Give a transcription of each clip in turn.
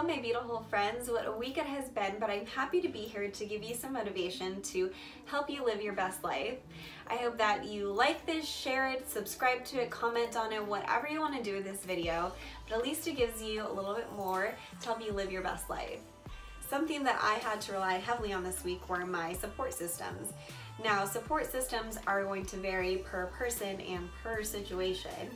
my beautiful friends. What a week it has been, but I'm happy to be here to give you some motivation to help you live your best life. I hope that you like this, share it, subscribe to it, comment on it, whatever you want to do with this video, but at least it gives you a little bit more to help you live your best life. Something that I had to rely heavily on this week were my support systems. Now, support systems are going to vary per person and per situation,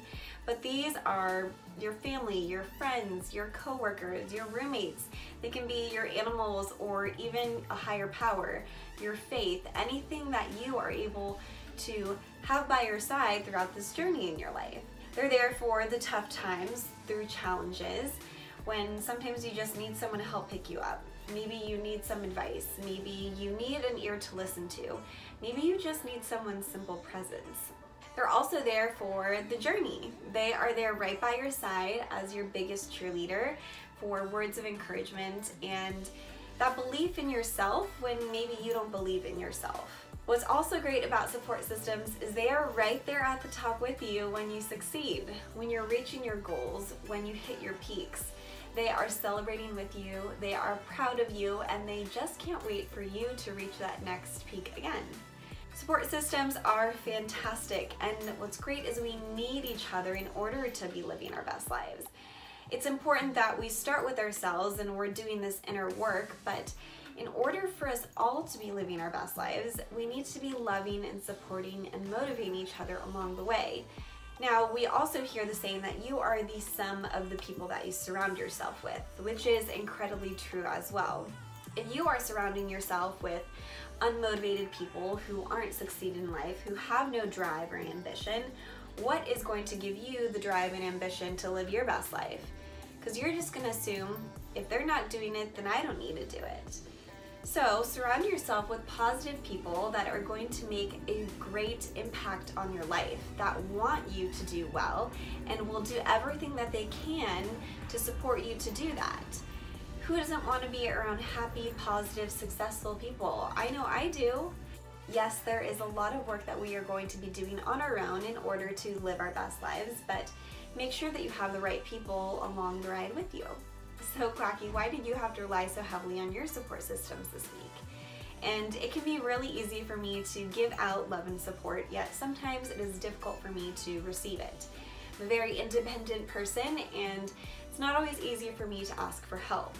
but these are your family, your friends, your coworkers, your roommates. They can be your animals or even a higher power, your faith, anything that you are able to have by your side throughout this journey in your life. They're there for the tough times, through challenges, when sometimes you just need someone to help pick you up. Maybe you need some advice. Maybe you need an ear to listen to. Maybe you just need someone's simple presence. They're also there for the journey. They are there right by your side as your biggest cheerleader for words of encouragement and that belief in yourself when maybe you don't believe in yourself. What's also great about support systems is they are right there at the top with you when you succeed, when you're reaching your goals, when you hit your peaks. They are celebrating with you, they are proud of you, and they just can't wait for you to reach that next peak again. Support systems are fantastic, and what's great is we need each other in order to be living our best lives. It's important that we start with ourselves and we're doing this inner work, but in order for us all to be living our best lives, we need to be loving and supporting and motivating each other along the way. Now, we also hear the saying that you are the sum of the people that you surround yourself with, which is incredibly true as well. If you are surrounding yourself with unmotivated people who aren't succeeding in life, who have no drive or ambition, what is going to give you the drive and ambition to live your best life? Because you're just going to assume, if they're not doing it, then I don't need to do it. So surround yourself with positive people that are going to make a great impact on your life, that want you to do well, and will do everything that they can to support you to do that. Who doesn't want to be around happy, positive, successful people? I know I do. Yes, there is a lot of work that we are going to be doing on our own in order to live our best lives, but make sure that you have the right people along the ride with you. So Quacky, why did you have to rely so heavily on your support systems this week? And it can be really easy for me to give out love and support, yet sometimes it is difficult for me to receive it. I'm a very independent person, and it's not always easy for me to ask for help.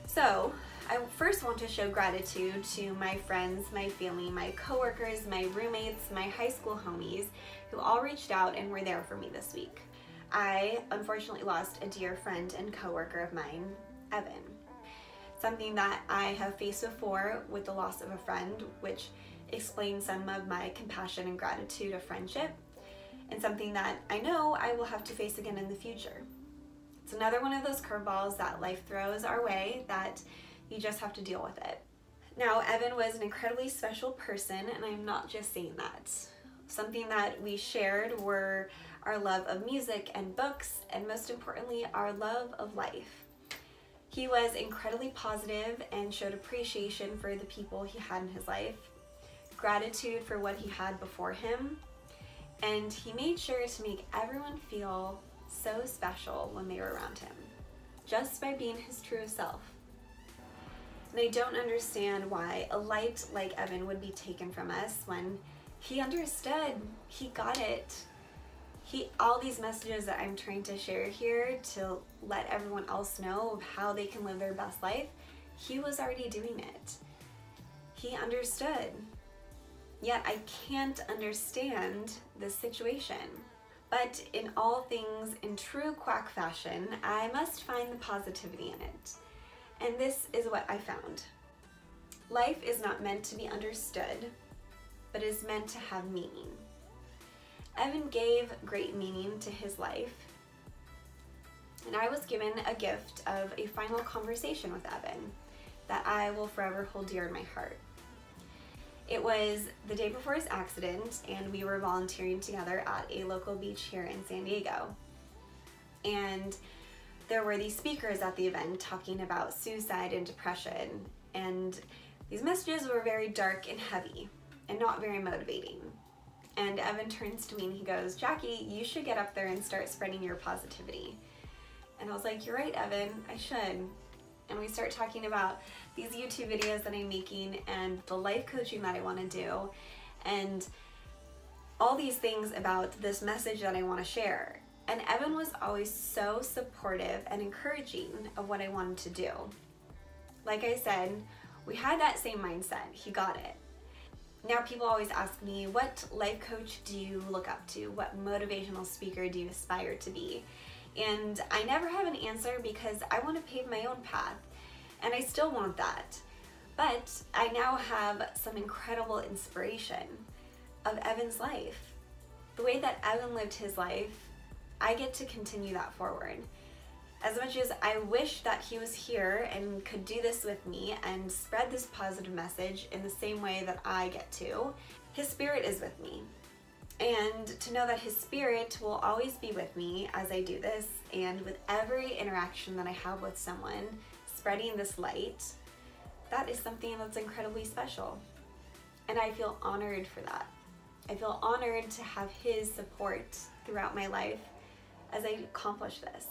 So I first want to show gratitude to my friends, my family, my coworkers, my roommates, my high school homies who all reached out and were there for me this week. I unfortunately lost a dear friend and coworker of mine, Evan. Something that I have faced before with the loss of a friend, which explains some of my compassion and gratitude of friendship, and something that I know I will have to face again in the future. It's another one of those curveballs that life throws our way that you just have to deal with it. Now, Evan was an incredibly special person, and I'm not just saying that. Something that we shared were our love of music and books, and most importantly, our love of life. He was incredibly positive and showed appreciation for the people he had in his life, gratitude for what he had before him, and he made sure to make everyone feel so special when they were around him, just by being his true self. And I don't understand why a light like Evan would be taken from us when he understood, he got it. All these messages that I'm trying to share here to let everyone else know of how they can live their best life, he was already doing it. He understood. Yet I can't understand this situation. But in all things in true Quack fashion, I must find the positivity in it. And this is what I found. Life is not meant to be understood, but is meant to have meaning. Evan gave great meaning to his life, and I was given a gift of a final conversation with Evan that I will forever hold dear in my heart. It was the day before his accident, and we were volunteering together at a local beach here in San Diego. And there were these speakers at the event talking about suicide and depression, and these messages were very dark and heavy and not very motivating. And Evan turns to me and he goes, "Jackie, you should get up there and start spreading your positivity." And I was like, "You're right, Evan, I should." and we start talking about these YouTube videos that I'm making and the life coaching that I want to do and all these things about this message that I want to share. And Evan was always so supportive and encouraging of what I wanted to do. Like I said, we had that same mindset. He got it. Now people always ask me, what life coach do you look up to? What motivational speaker do you aspire to be? And I never have an answer because I want to pave my own path, and I still want that. But I now have some incredible inspiration of Evan's life. The way that Evan lived his life, I get to continue that forward. As much as I wish that he was here and could do this with me and spread this positive message in the same way that I get to, his spirit is with me. And to know that his spirit will always be with me as I do this, and with every interaction that I have with someone, spreading this light, that is something that's incredibly special. And I feel honored for that. I feel honored to have his support throughout my life as I accomplish this.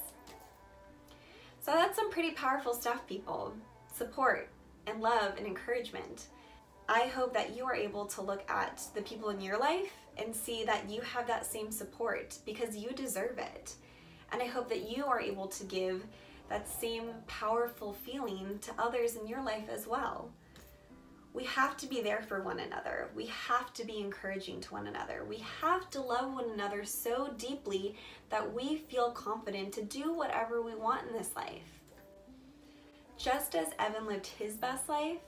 So that's some pretty powerful stuff, people. Support and love and encouragement. I hope that you are able to look at the people in your life and see that you have that same support because you deserve it. And I hope that you are able to give that same powerful feeling to others in your life as well. We have to be there for one another. We have to be encouraging to one another. We have to love one another so deeply that we feel confident to do whatever we want in this life. Just as Evan lived his best life,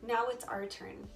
now it's our turn.